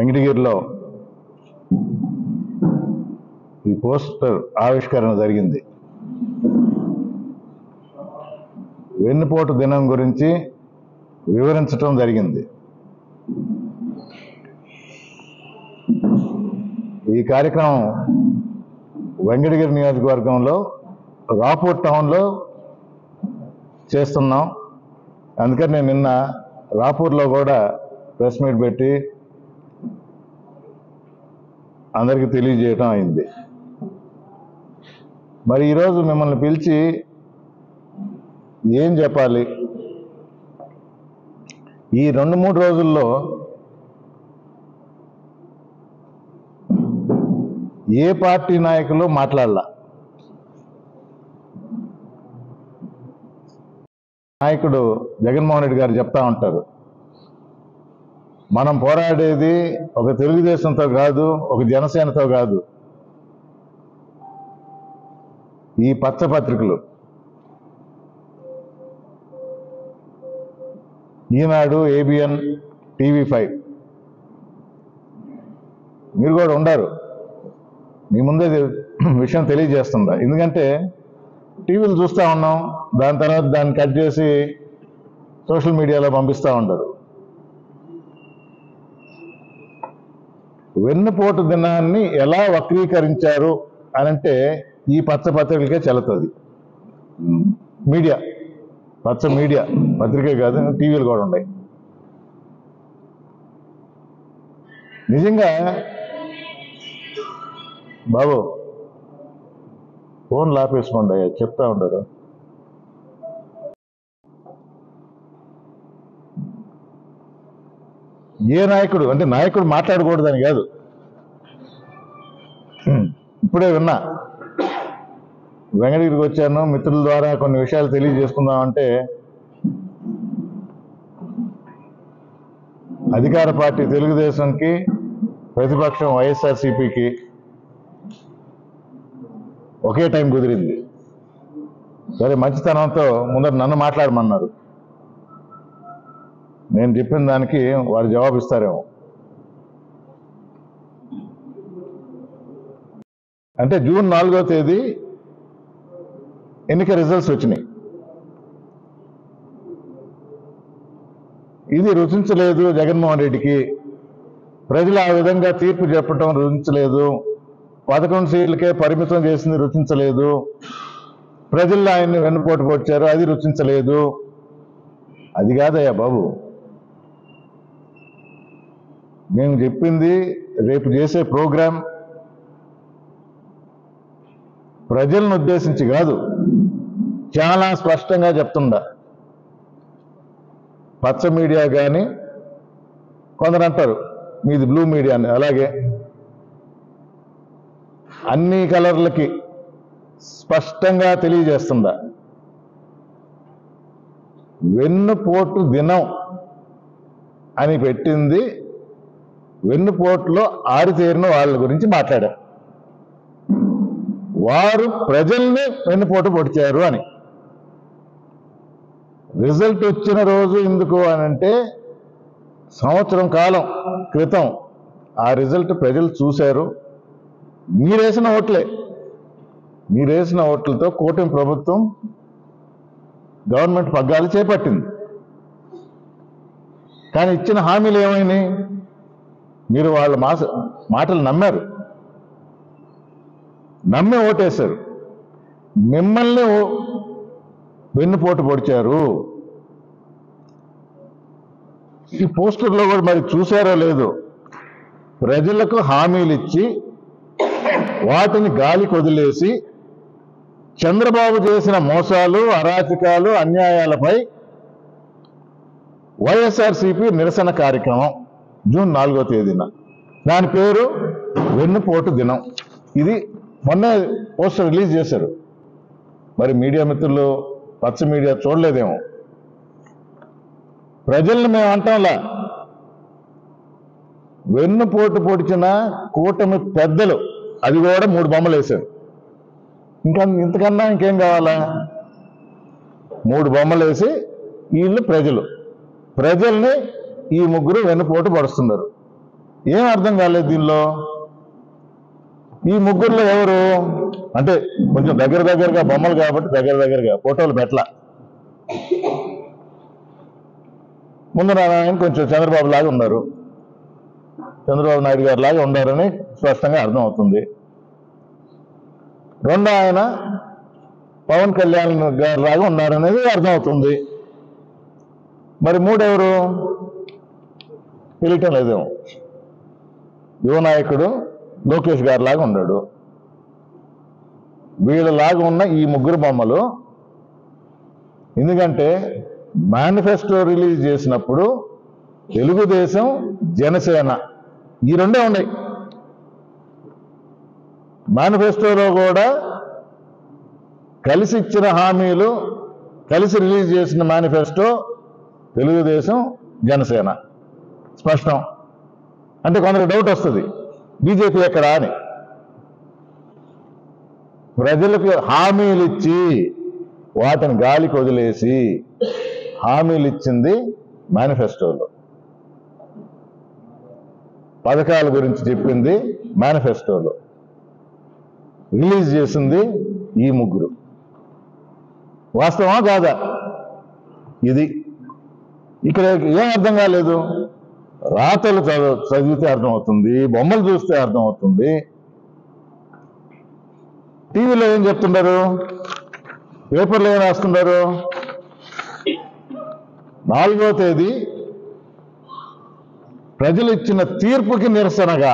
వెంకటగిరిలో ఈ పోస్టర్ ఆవిష్కరణ జరిగింది. వెన్నుపోటు దినం గురించి వివరించడం జరిగింది. ఈ కార్యక్రమం వెంకటగిరి నియోజకవర్గంలో రాపూర్ టౌన్లో చేస్తున్నాం. అందుకని నేను నిన్న రాపూర్లో కూడా ప్రెస్ మీట్ పెట్టి అందరికీ తెలియజేయటం అయింది. మరి ఈరోజు మిమ్మల్ని పిలిచి ఏం చెప్పాలి? ఈ 2-3 రోజుల్లో ఏ పార్టీ నాయకులు మాట్లాడలా. నాయకుడు జగన్మోహన్ రెడ్డి గారు చెప్తా ఉంటారు, మనం పోరాడేది ఒక తెలుగుదేశంతో కాదు, ఒక జనసేనతో కాదు, ఈ పచ్చ పత్రికలు, ఈనాడు, ఏబిఎన్, TV5 మీరు కూడా ఉండారు. మీ ముందే విషయం తెలియజేస్తుందా. ఎందుకంటే టీవీలు చూస్తూ ఉన్నాం, దాని తర్వాత దాన్ని కట్ చేసి సోషల్ మీడియాలో పంపిస్తూ ఉంటారు. వెన్నుపోటు దినాన్ని ఎలా వక్రీకరించారు అనంటే ఈ పచ్చ పత్రికలకే చెల్లుతుంది. మీడియా, పచ్చ మీడియా పత్రికే కాదు, టీవీలు కూడా ఉన్నాయి. నిజంగా బాబు ఫోన్ లాపేసుకోండి, చెప్తా ఉండరు. ఏ నాయకుడు అంటే నాయకుడు మాట్లాడకూడదని కాదు. ఇప్పుడే విన్నా, వెంకటగిరికి వచ్చాను, మిత్రుల ద్వారా కొన్ని విషయాలు తెలియజేసుకుందామంటే అధికార పార్టీ తెలుగుదేశంకి, ప్రతిపక్షం వైఎస్ఆర్సీపీకి ఒకే టైం కుదిరింది. సరే, మంచితనంతో ముందర నన్ను మాట్లాడమన్నారు. నేను చెప్పిన దానికి వారు జవాబిస్తారేమో. అంటే జూన్ 4వ తేదీ ఎన్నిక రిజల్ట్స్ వచ్చినాయి. ఇది రుచించలేదు జగన్మోహన్ రెడ్డికి. ప్రజలు ఆ విధంగా తీర్పు చెప్పడం రుచించలేదు. 11 సీట్లకే పరిమితం చేసింది రుచించలేదు. ప్రజల్లో ఆయన్ని వెన్నుపోటు పొడిచారు, అది రుచించలేదు. అది కాదయ్యా బాబు, మేము చెప్పింది రేపు చేసే ప్రోగ్రాం ప్రజలను ఉద్దేశించి కాదు, చాలా స్పష్టంగా చెప్తుండా. పచ్చ మీడియా కానీ, కొందరు అంటారు మీది బ్లూ మీడియా అని, అలాగే అన్ని కలర్లకి స్పష్టంగా తెలియజేస్తుందా. వెన్నుపోటు దినం అని పెట్టింది వెన్నుపోటులో ఆరితేరిన వాళ్ళ గురించి మాట్లాడారు. వారు ప్రజల్ని వెన్నుపోటు పొడిచారు అని. రిజల్ట్ వచ్చిన రోజు ఎందుకు అనంటే, సంవత్సరం కాలం క్రితం ఆ రిజల్ట్ ప్రజలు చూశారు. మీరేసిన ఓట్లతో కూటమి ప్రభుత్వం గవర్నమెంట్ పగ్గాలు చేపట్టింది. కానీ ఇచ్చిన హామీలు ఏమైనాయి? మీరు వాళ్ళ మాటలు నమ్మి ఓటేశారు. మిమ్మల్ని వెన్నుపోటు పొడిచారు. ఈ పోస్టర్లో కూడా మరి చూశారో లేదో, ప్రజలకు హామీలు ఇచ్చి వాటిని గాలి కొదిలేసి చంద్రబాబు చేసిన మోసాలు, అరాచకాలు, అన్యాయాలపై వైఎస్ఆర్సీపీ నిరసన కార్యక్రమం జూన్ 4వ తేదీన. దాని పేరు వెన్నుపోటు దినం. ఇది మొన్న పోస్టర్ రిలీజ్ చేశారు. మరి మీడియా మిత్రులు, పచ్చ మీడియా చూడలేదేమో. ప్రజల్ని మేము అంటాంలా, వెన్నుపోటు పొడిచిన కూటమి పెద్దలు, అది కూడా 3 బొమ్మలు వేశారు. ఇంతకన్నా ఇంకేం కావాలా? 3 బొమ్మలు వేసి వీళ్ళు ప్రజల్ని ఈ ముగ్గురు వెన్నుపోటు పడుతున్నారు. ఏం అర్థం కాలేదు దీనిలో. ఈ ముగ్గురులో ఎవరు అంటే కొంచెం దగ్గరగా బొమ్మలు కాబట్టి దగ్గరగా ఫోటోలు పెట్టలా. ముందు ఆయన కొంచెం చంద్రబాబు లాగా ఉన్నారు, చంద్రబాబు నాయుడు గారు లాగా ఉండారని స్పష్టంగా అర్థం అవుతుంది. రెండో ఆయన పవన్ కళ్యాణ్ గారు లాగా ఉన్నారనేది అర్థమవుతుంది. మరి మూడెవరు తెలియటం లేదేమో. యువ నాయకుడు లోకేష్ గారు లాగా ఉన్నాడు. వీళ్ళలాగా ఉన్న ఈ ముగ్గురు బొమ్మలు, ఎందుకంటే మేనిఫెస్టో రిలీజ్ చేసినప్పుడు తెలుగుదేశం జనసేన ఈ రెండే ఉన్నాయి. మేనిఫెస్టోలో కూడా కలిసి ఇచ్చిన హామీలు, కలిసి రిలీజ్ చేసిన మేనిఫెస్టో తెలుగుదేశం జనసేన స్పష్టం. అంటే కొందరికి డౌట్ వస్తుంది బీజేపీ ఎక్కడా అని. ప్రజలకు హామీలు ఇచ్చి వాటిని గాలికి వదిలేసి హామీలు ఇచ్చింది మేనిఫెస్టోలో, పథకాల గురించి చెప్పింది మేనిఫెస్టోలో, రిలీజ్ చేసింది ఈ ముగ్గురు. వాస్తవమా కాదా? ఇది ఇక్కడ ఏం అర్థం కాలేదు. రాతలు చదివితే అర్థమవుతుంది, బొమ్మలు చూస్తే అర్థమవుతుంది. టీవీలో ఏం చెప్తున్నారు, పేపర్లో ఏం రాస్తున్నారు? 4వ తేదీ ప్రజలు ఇచ్చిన తీర్పుకి నిరసనగా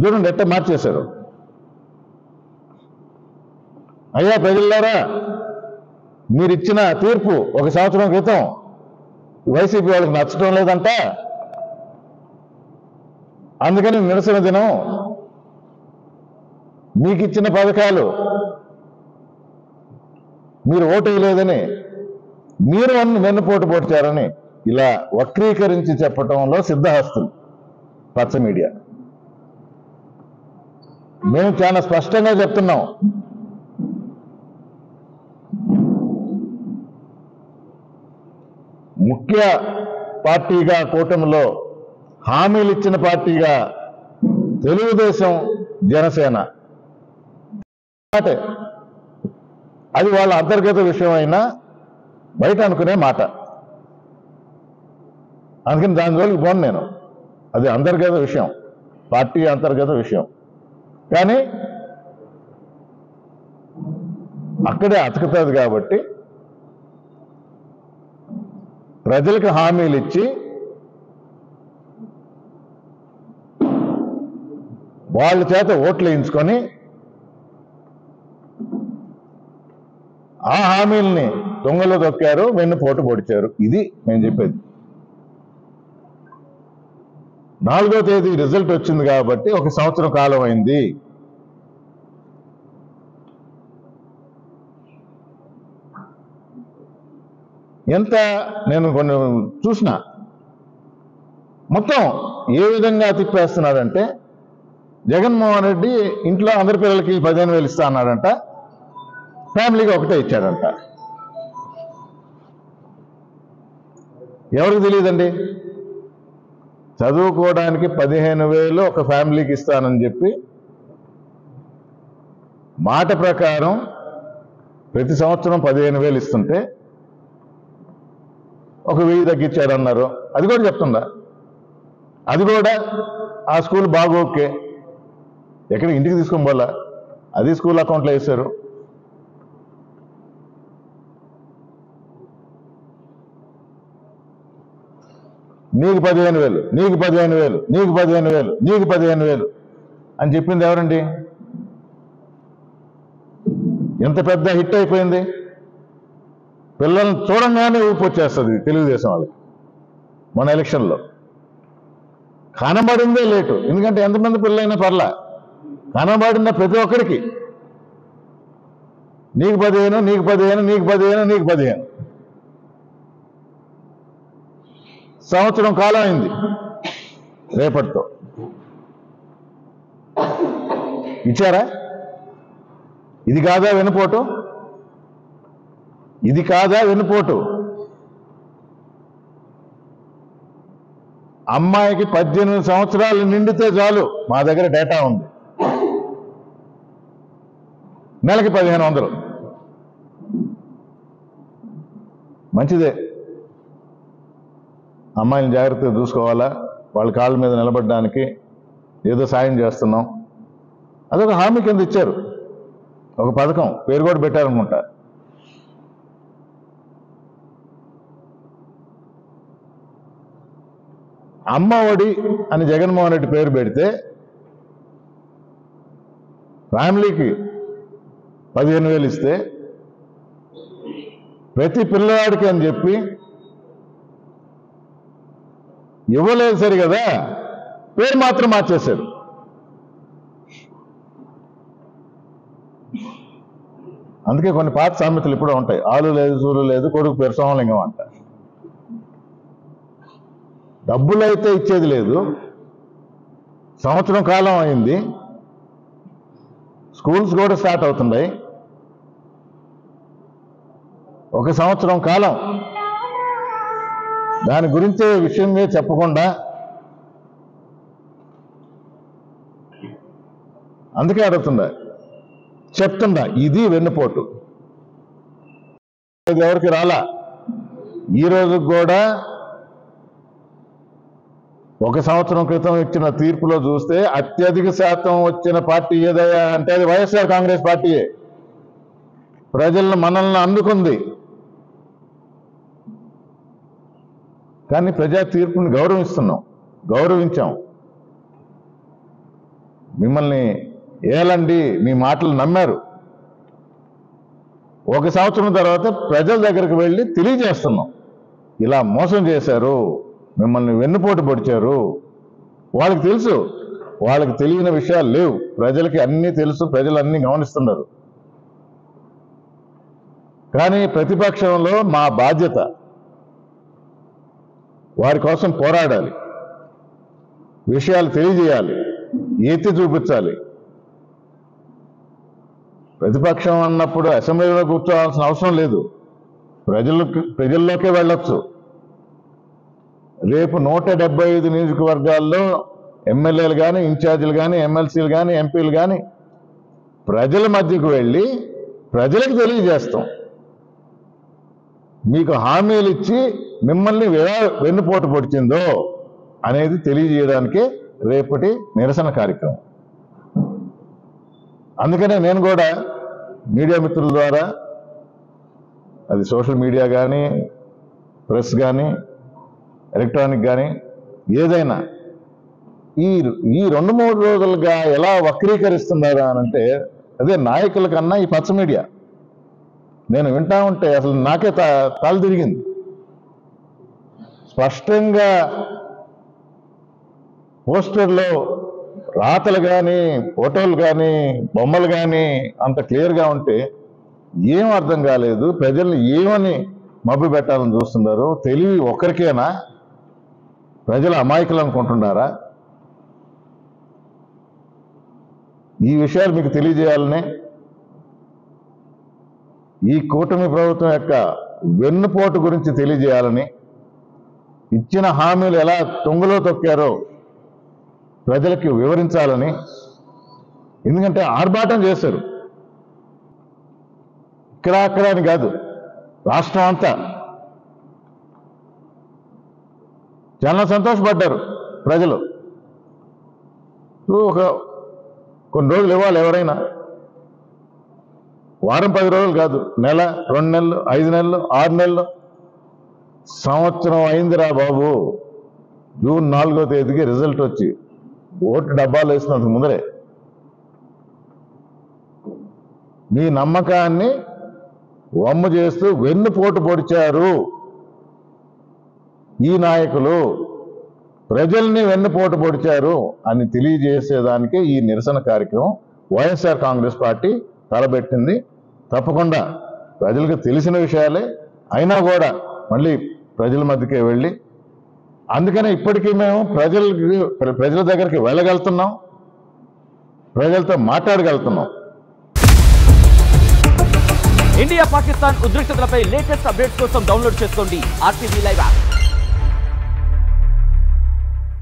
చూడండి ఎట్ట మార్చేశారు. అయ్యా ప్రజలారా, మీరు ఇచ్చిన తీర్పు 1 సంవత్సరం క్రితం వైసీపీ వాళ్ళకి నచ్చడం లేదంట, అందుకని నిరసన దినం. మీకు ఇచ్చిన పథకాలు మీరు ఓటేయలేదని, మీరు వెన్నుపోటు పొడిచారని ఇలా వక్రీకరించి చెప్పటంలో సిద్ధహస్తులు పచ్చ మీడియా. మేము చాలా స్పష్టంగా చెప్తున్నాం, ముఖ్య పార్టీగా కూటమిలో హామీలు ఇచ్చిన పార్టీగా తెలుగుదేశం జనసేన. అది వాళ్ళ అంతర్గత విషయం అయినా బయట అనుకునే మాట, అందుకని దాని జోలికి పోను నేను. అది అంతర్గత విషయం, పార్టీ అంతర్గత విషయం. కానీ అక్కడే అతుకుతుంది కాబట్టి ప్రజలకు హామీలు ఇచ్చి వాళ్ళ చేత ఓట్లు వేయించుకొని ఆ హామీల్ని దొంగలో దొక్కారు, వెన్నుపోటు పొడిచారు. ఇది నేను చెప్పేది. 4వ తేదీ రిజల్ట్ వచ్చింది కాబట్టి 1 సంవత్సరం కాలం అయింది. ఎంత నేను కొన్ని చూసిన, మొత్తం ఏ విధంగా తిప్పేస్తున్నాడంటే, జగన్మోహన్ రెడ్డి ఇంట్లో అందరి పిల్లలకి 15,000 ఇస్తా అన్నాడంట, ఫ్యామిలీకి ఒకటే ఇచ్చాడంట. ఎవరికి తెలియదండి? చదువుకోవడానికి 15,000 ఒక ఫ్యామిలీకి ఇస్తానని చెప్పి మాట ప్రకారం ప్రతి సంవత్సరం 15,000 ఇస్తుంటే 1,000 తగ్గించాడన్నారు. అది కూడా చెప్తుందా? అది కూడా ఆ స్కూల్ బాగా ఓకే, ఎక్కడ ఇంటికి తీసుకొని పోలా, అది స్కూల్ అకౌంట్లో వేశారు. నీకు 15,000, నీకు 15,000, నీకు 15,000, నీకు 15,000 అని చెప్పింది ఎవరండి? ఎంత పెద్ద హిట్ అయిపోయింది. పిల్లల్ని చూడంగానే ఊపి వచ్చేస్తుంది తెలుగుదేశం వాళ్ళకి. మన ఎలక్షన్లో కనబడిందే లేటు, ఎందుకంటే ఎంతమంది పిల్లలైనా పర్లా, కనబడిన ప్రతి ఒక్కరికి నీకు 15, నీకు 15, నీకు 15, నీకు 15. సంవత్సరం కాలం అయింది రేపటితో. ఇచ్చారా? ఇది కాదా వెన్నుపోటు? ఇది కాదా వెన్నుపోటు? అమ్మాయికి 18 సంవత్సరాలు నిండితే చాలు, మా దగ్గర డేటా ఉంది, నెలకి 1500. మంచిదే, అమ్మాయిని జాగ్రత్తగా చూసుకోవాలా, వాళ్ళ కాళ్ళ మీద నిలబడడానికి ఏదో సాయం చేస్తున్నాం. అదొక హామీ కింద ఇచ్చారు, ఒక పథకం పేరు కూడా పెట్టారనుకుంటా. అమ్మ ఒడి అని జగన్మోహన్ రెడ్డి పేరు పెడితే ఫ్యామిలీకి 15,000 ఇస్తే ప్రతి పిల్లవాడికి అని చెప్పి ఇవ్వలేదు సరి కదా, పేరు మాత్రం మార్చేశారు. అందుకే కొన్ని పాత సామెతలు ఇప్పుడు ఉంటాయి, ఆలు లేదు సూలు లేదు కొడుకు పేరు సోమలింగం అంట. డబ్బులైతే ఇచ్చేది లేదు, సంవత్సరం కాలం అయింది, స్కూల్స్ కూడా స్టార్ట్ అవుతున్నాయి, ఒక సంవత్సరం కాలం దాని గురించే విషయంగా చెప్పకుండా, అందుకే అడుగుతుందా చెప్తుందా, ఇది వెన్నుపోటు. ఇది ఎవరికి రాలా. ఈ రోజు కూడా ఒక సంవత్సరం క్రితం ఇచ్చిన తీర్పులో చూస్తే అత్యధిక శాతం వచ్చిన పార్టీ ఏదయ్యా అంటే అది వైఎస్ఆర్ కాంగ్రెస్ పార్టీయే. ప్రజలను మనల్ని అందుకుంది, కానీ ప్రజా తీర్పుని గౌరవించాం. మిమ్మల్ని ఏలండి, మీ మాటలు నమ్మారు. ఒక సంవత్సరం తర్వాత ప్రజల దగ్గరికి వెళ్ళి తెలియజేస్తున్నాం, ఇలా మోసం చేశారు, మిమ్మల్ని వెన్నుపోటు పొడిచారు. వాళ్ళకి తెలుసు, వాళ్ళకి తెలియని విషయాలు లేవు, ప్రజలకి అన్నీ తెలుసు, ప్రజలు అన్నీ గమనిస్తున్నారు. కానీ ప్రతిపక్షంలో మా బాధ్యత వారి కోసం పోరాడాలి, విషయాలు తెలియజేయాలి, ఎత్తి చూపించాలి. ప్రతిపక్షం అన్నప్పుడు అసెంబ్లీలో కూర్చోవాల్సిన అవసరం లేదు, ప్రజల్లోకే వెళ్ళొచ్చు. రేపు 175 నియోజకవర్గాల్లో ఎమ్మెల్యేలు కానీ, ఇన్ఛార్జీలు కానీ, ఎమ్మెల్సీలు కానీ, ఎంపీలు కానీ ప్రజల మధ్యకు వెళ్ళి ప్రజలకు తెలియజేస్తాం. మీకు హామీలు ఇచ్చి మిమ్మల్ని వెన్నుపోటు పొడిచిందో అనేది తెలియజేయడానికే రేపటి నిరసన కార్యక్రమం. అందుకనే నేను కూడా మీడియా మిత్రుల ద్వారా, అది సోషల్ మీడియా కానీ, ప్రెస్ కానీ, ఎలక్ట్రానిక్ కానీ ఏదైనా ఈ 2-3 రోజులుగా ఎలా వక్రీకరిస్తున్నారు అనంటే, అదే నాయకుల కన్నా ఈ పచ్చ మీడియా. నేను వింటా ఉంటే అసలు నాకే తల తిరిగింది. స్పష్టంగా పోస్టర్లో రాతలు కానీ, ఫోటోలు కానీ, బొమ్మలు కానీ అంత క్లియర్గా ఉంటే ఏం అర్థం కాలేదు. ప్రజల్ని ఏమని మభ్య పెట్టాలని చూస్తున్నారు? తెలివి ఒక్కరికేనా? ప్రజలు అమాయకులు అనుకుంటున్నారా? ఈ విషయాలు మీకు తెలియజేయాలని, ఈ కూటమి ప్రభుత్వం యొక్క వెన్నుపోటు గురించి తెలియజేయాలని, ఇచ్చిన హామీలు ఎలా తుంగలో తొక్కారో ప్రజలకు వివరించాలని. ఎందుకంటే ఆర్భాటం చేశారు, ఇక్కడ అని కాదు, రాష్ట్రం అంతా చాలా సంతోషపడ్డారు ప్రజలు. కొన్ని రోజులు ఇవ్వాలి ఎవరైనా, వారం 10 రోజులు కాదు, నెల, 2 నెలలు, 5 నెలలు, 6 నెలలు, సంవత్సరం అయిందిరా బాబు. జూన్ 4వ తేదీకి రిజల్ట్ వచ్చి ఓటు డబ్బాలు వేసినందుకు ముందరే మీ నమ్మకాన్ని వమ్ము చేస్తూ వెన్నుపోటు పొడిచారు ఈ నాయకులు, ప్రజల్ని వెన్నుపోటు పొడిచారు అని తెలియజేసేదానికి ఈ నిరసన కార్యక్రమం వైఎస్ఆర్ కాంగ్రెస్ పార్టీ తలబెట్టింది. తప్పకుండా ప్రజలకు తెలిసిన విషయాలే అయినా కూడా మళ్ళీ ప్రజల మధ్యకే వెళ్ళి, అందుకనే ఇప్పటికీ మేము ప్రజల దగ్గరికి వెళ్ళగలుగుతున్నాం, ప్రజలతో మాట్లాడగలుగుతున్నాం. ఇండియా పాకిస్తాన్ ఉద్రిక్తతలపై లేటెస్ట్ అప్డేట్స్ కోసం డౌన్లోడ్ చేసుకోండి RTV లైవ్ యాప్.